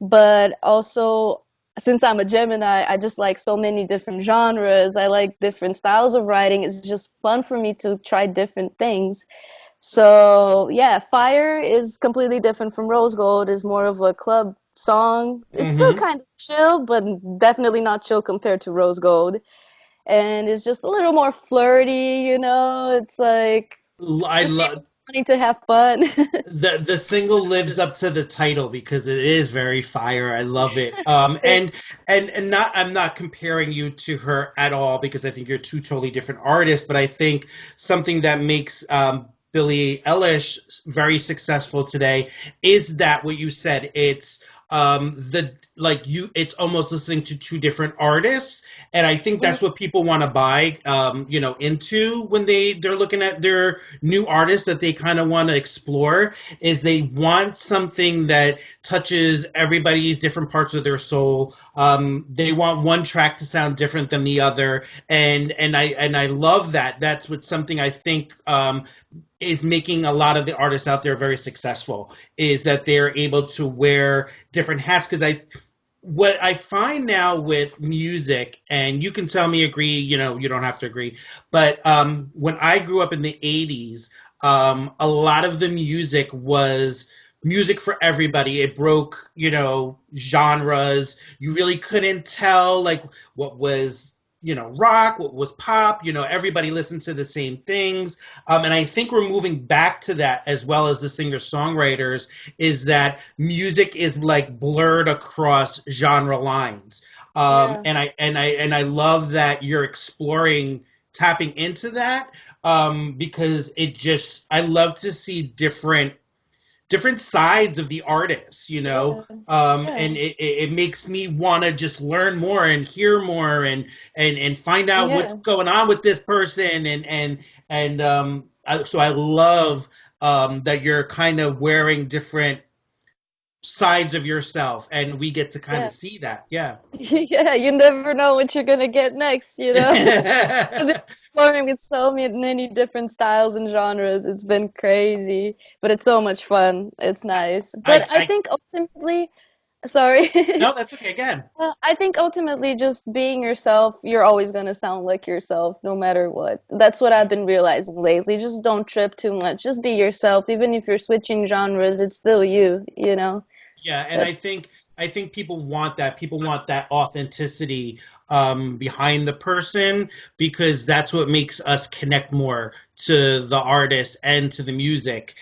But also, since I'm a Gemini, I just like so many different genres. I like different styles of writing. It's just fun for me to try different things. So, yeah, Fire is completely different from Rose Gold. It's more of a club song. It's still Hmm. kind of chill, but definitely not chill compared to Rose Gold. And it's just a little more flirty, you know? It's like I just love people wanting to have fun. the single lives up to the title because it is very fire. I love it. Thank And not, I'm not comparing you to her at all because I think you're two totally different artists. But I think something that makes Billie Eilish very successful today is that what you said. It's the like you. It's almost listening to two different artists, and I think you. that's what people want to buy. Into when they're looking at their new artists that they kind of want to explore is they want something that touches everybody's different parts of their soul. They want one track to sound different than the other, and I love that. That's what something I think is making a lot of the artists out there very successful is that they're able to wear different hats because I what I find now with music, and you can tell me agree, you don't have to agree, but when I grew up in the 80s, a lot of the music was music for everybody. It broke, genres. You really couldn't tell, like, what was, rock, what was pop. Everybody listened to the same things. And I think we're moving back to that as well as the singer-songwriters is that music is like blurred across genre lines. Yeah. And I love that you're exploring tapping into that because I love to see different different sides of the artist, you know. Yeah. And it makes me want to just learn more and hear more and find out what's going on with this person so I love that you're kind of wearing different sides of yourself, and we get to kind of see that. Yeah. Yeah, you never know what you're gonna get next, you know? I've been exploring with so many different styles and genres. It's been crazy, but it's so much fun. It's nice. But I think ultimately, sorry. No, that's okay. Again. I think ultimately just being yourself, you're always gonna sound like yourself no matter what. That's what I've been realizing lately. Just don't trip too much. Just be yourself. Even if you're switching genres, it's still you, you know? Yeah, and I think people want that. People want that authenticity behind the person, because that's what makes us connect more to the artist and to the music.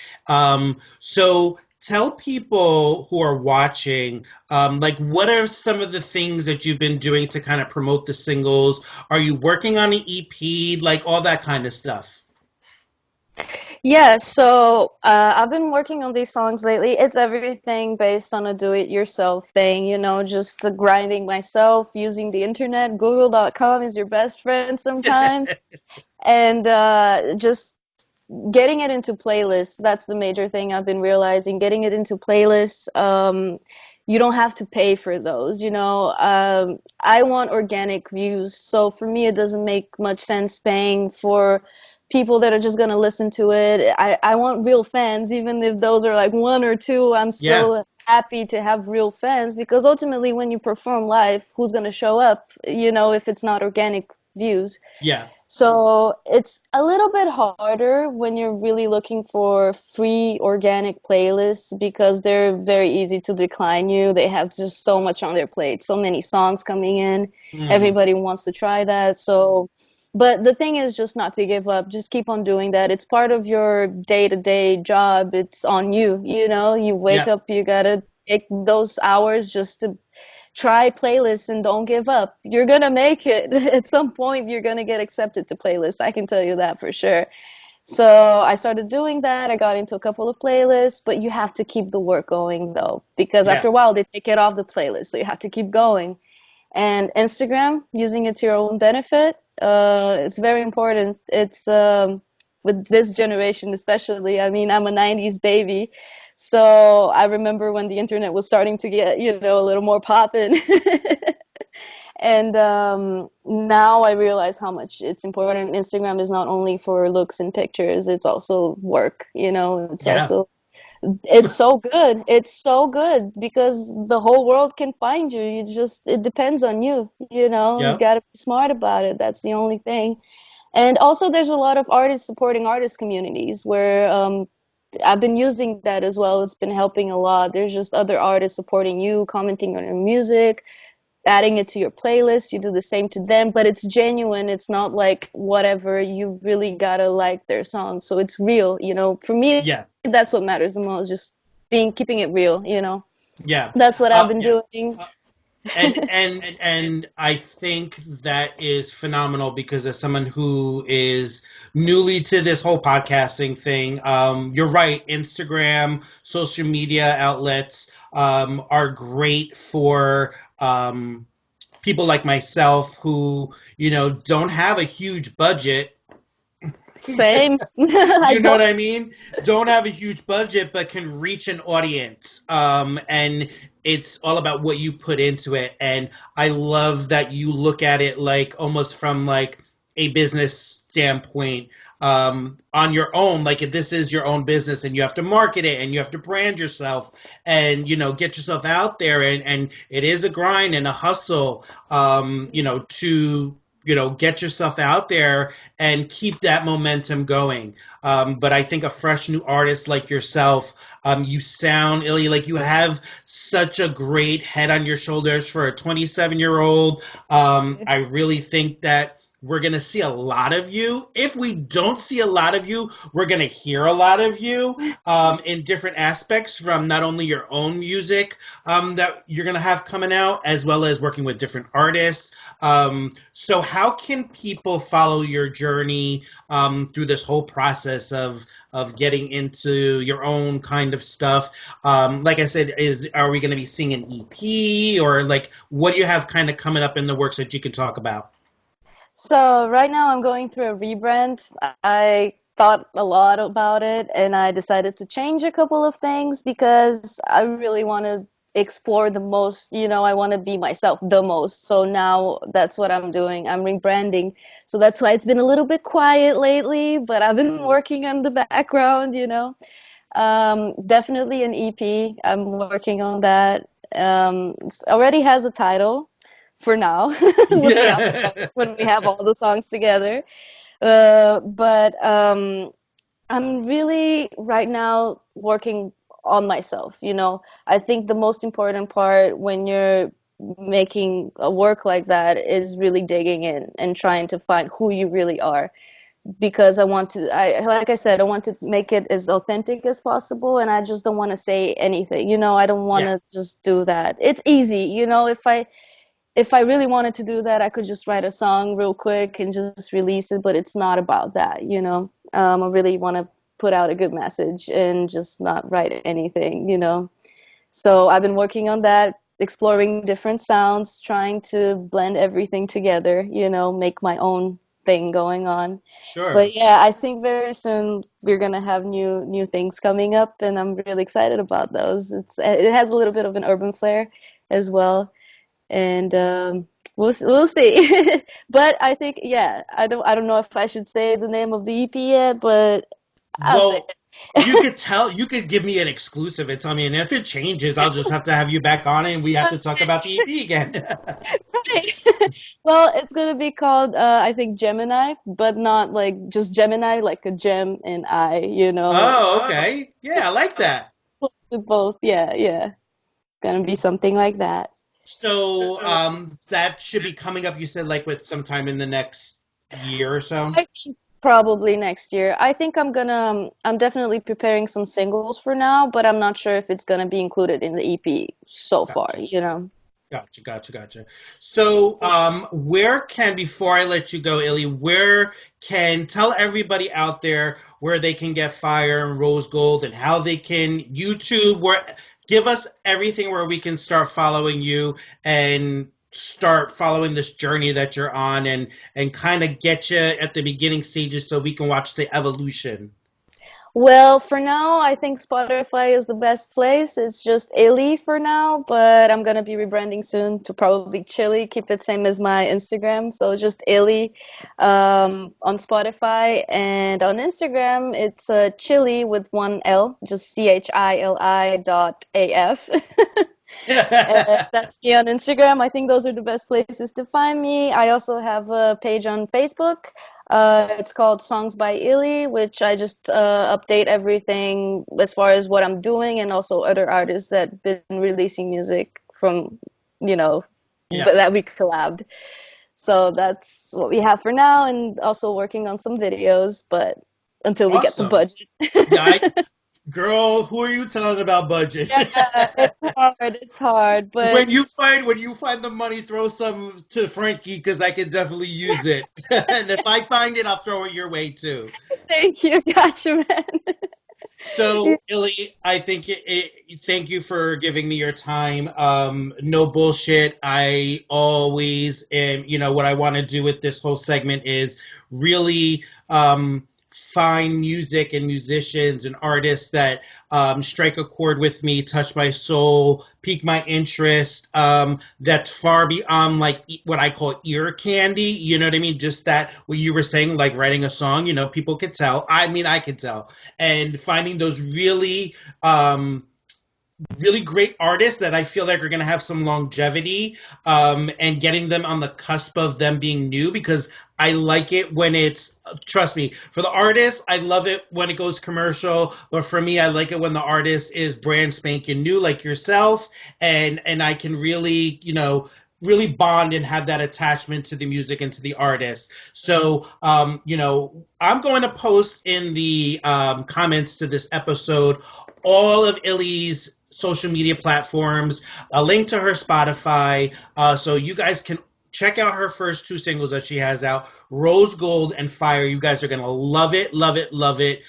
So tell people who are watching, like, what are some of the things that you've been doing to kind of promote the singles? Are you working on an EP, like all that kind of stuff? Yeah, so I've been working on these songs lately. It's everything based on a do-it-yourself thing, you know, just the grinding myself, using the internet. Google.com is your best friend sometimes. And just getting it into playlists. That's the major thing I've been realizing. Getting it into playlists. You don't have to pay for those, you know. I want organic views. So for me, it doesn't make much sense paying for people that are just going to listen to it. I want real fans, even if those are like one or two. I'm still happy to have real fans, because ultimately when you perform live, who's going to show up, you know, if it's not organic views? Yeah. So it's a little bit harder when you're really looking for free organic playlists, because they're very easy to decline you. They have just so much on their plate, so many songs coming in. Everybody wants to try that. So but the thing is just not to give up. Just keep on doing that. It's part of your day-to-day job. It's on you, you know. You wake up, you gotta take those hours just to try playlists and don't give up. You're gonna make it. At some point, you're gonna get accepted to playlists. I can tell you that for sure. So I started doing that. I got into a couple of playlists, but you have to keep the work going, though, because after a while, they take it off the playlist. So you have to keep going. And Instagram, using it to your own benefit, it's very important. It's with this generation especially. I mean, I'm a 90s baby, so I remember when the internet was starting to get, you know, a little more poppin'. And now I realize how much it's important. Instagram is not only for looks and pictures, it's also work, you know. It's also, it's so good. It's so good because the whole world can find you. It depends on you, you know. You got to be smart about it. That's the only thing. And also there's a lot of artists supporting artist communities where I've been using that as well. It's been helping a lot. There's just other artists supporting you, commenting on your music, adding it to your playlist. You do the same to them, but it's genuine. It's not like whatever. You really gotta like their songs, so it's real, you know. For me, that's what matters the most, just keeping it real, you know. That's what I've been doing. And I think that is phenomenal, because as someone who is newly to this whole podcasting thing, you're right. Instagram, social media outlets are great for people like myself who, you know, don't have a huge budget. Same. You know what I mean? Don't have a huge budget, but can reach an audience. And it's all about what you put into it. And I love that you look at it like almost from like a business standpoint, on your own. Like, if this is your own business and you have to market it and you have to brand yourself and, you know, get yourself out there, and it is a grind and a hustle, you know, to, you know, get yourself out there and keep that momentum going. But I think a fresh new artist like yourself, you sound, Illy, like you have such a great head on your shoulders for a 27-year-old. I really think that we're going to see a lot of you. If we don't see a lot of you, we're going to hear a lot of you in different aspects, from not only your own music that you're going to have coming out, as well as working with different artists. So how can people follow your journey through this whole process of of getting into your own kind of stuff. Like I said, are we going to be seeing an EP, or like what do you have kind of coming up in the works that you can talk about? So right now I'm going through a rebrand. I thought a lot about it, and I decided to change a couple of things because I really want to explore the most, I want to be myself the most. So now that's what I'm doing. I'm rebranding. So that's why it's been a little bit quiet lately, but I've been working on the background. Definitely an EP. I'm working on that. It already has a title for now. We'll see how it goes when we have all the songs together. But I'm really right now working on myself. I think the most important part when you're making a work like that is really digging in and trying to find who you really are. Because like I said, I want to make it as authentic as possible, and I just don't want to say anything. I don't want to just do that. It's easy, if I really wanted to do that, I could just write a song real quick and just release it, but it's not about that, I really want to put out a good message and just not write anything. So I've been working on that, exploring different sounds, trying to blend everything together, make my own thing going on. Sure. But yeah, I think very soon we're gonna have new things coming up, and I'm really excited about those. It has a little bit of an urban flair as well, and we'll see. But I think I don't know if I should say the name of the EP yet, but I'll say it. You could give me an exclusive and tell me, and if it changes, I'll just have to have you back on and we have to talk about the EP again. Right. Well, it's going to be called, I think, Gemini, but not like just Gemini, like a gem and I, Oh, okay. Yeah, I like that. Both, yeah. Going to be something like that. So that should be coming up, you said, like with sometime in the next year or so? I think probably next year. I think I'm definitely preparing some singles for now, but I'm not sure if it's gonna be included in the EP so far, Gotcha. So, before I let you go, Illy, tell everybody out there where they can get Fire and Rose Gold and how they can YouTube, give us everything where we can start following you and start following this journey that you're on and kind of get you at the beginning stages so we can watch the evolution. Well, for now, I think Spotify is the best place. It's just ILI for now, but I'm going to be rebranding soon to probably Chili. Keep it same as my Instagram. So just ILI on Spotify. And on Instagram, it's Chili with one L, just CHILI.AF. That's me on Instagram. I think those are the best places to find me. I also have a page on Facebook. It's called Songs by Illy, which I just update everything as far as what I'm doing and also other artists that have been releasing music from, that we collabed. So that's what we have for now, and also working on some videos, but until we get the budget. Girl, who are you telling about budget? Yeah, it's hard, but when you find the money, throw some to Frankie because I can definitely use it. And if I find it, I'll throw it your way too. Thank you, gotcha, man. So, Illy, I think thank you for giving me your time. No bullshit. I always am. What I want to do with this whole segment is really find music and musicians and artists that strike a chord with me, touch my soul, pique my interest, that's far beyond like what I call ear candy, you know what I mean? Just that, what you were saying, like writing a song, people could tell. I mean, I could tell. And finding those really great artists that I feel like are going to have some longevity, and getting them on the cusp of them being new, because I like it when trust me, for the artist, I love it when it goes commercial, but for me, I like it when the artist is brand spanking new, like yourself, and I can really, really bond and have that attachment to the music and to the artist. So, I'm going to post in the comments to this episode all of Illy's social media platforms, a link to her Spotify, so you guys can check out her first 2 singles that she has out, Rose Gold and Fire. You guys are going to love it, love it, love it.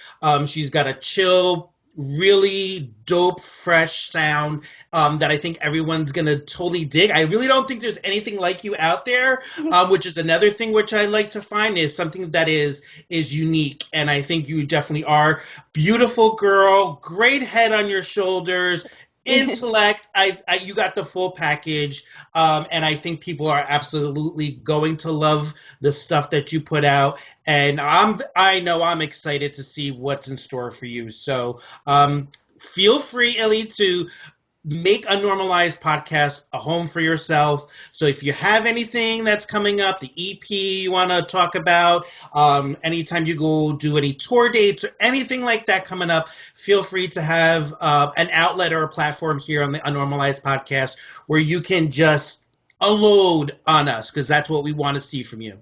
She's got a chill, really dope, fresh sound that I think everyone's going to totally dig. I really don't think there's anything like you out there, which is another thing which I like to find is something that is unique. And I think you definitely are. Beautiful girl, great head on your shoulders, intellect. You got the full package. And I think people are absolutely going to love the stuff that you put out. And I know I'm excited to see what's in store for you. So feel free, Illy, to make Unnormalized Podcast a home for yourself. So if you have anything that's coming up, the EP you want to talk about, anytime you go do any tour dates or anything like that coming up, feel free to have an outlet or a platform here on the Unnormalized Podcast where you can just unload on us, because that's what we want to see from you.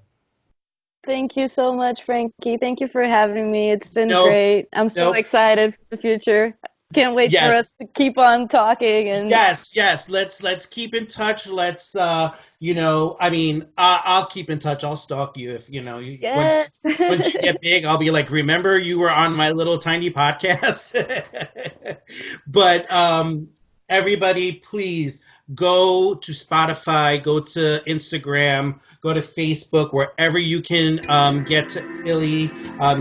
Thank you so much, Frankie. Thank you for having me. It's been great. I'm so excited for the future. Can't wait for us to keep on talking. And yes. Let's keep in touch. Let's I'll keep in touch. I'll stalk you if once you get big. I'll be like, remember you were on my little tiny podcast. But everybody, please go to Spotify, go to Instagram, go to Facebook, wherever you can get to Illy,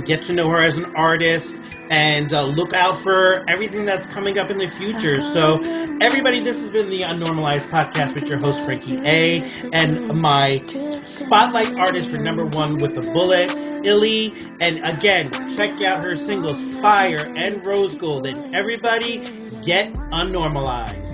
get to know her as an artist, and look out for everything that's coming up in the future. So, everybody, this has been the Unnormalized Podcast with your host, Frankie A., and my spotlight artist for #1 with a bullet, Illy. And again, check out her singles, Fire and Rose Gold. And everybody, get unnormalized.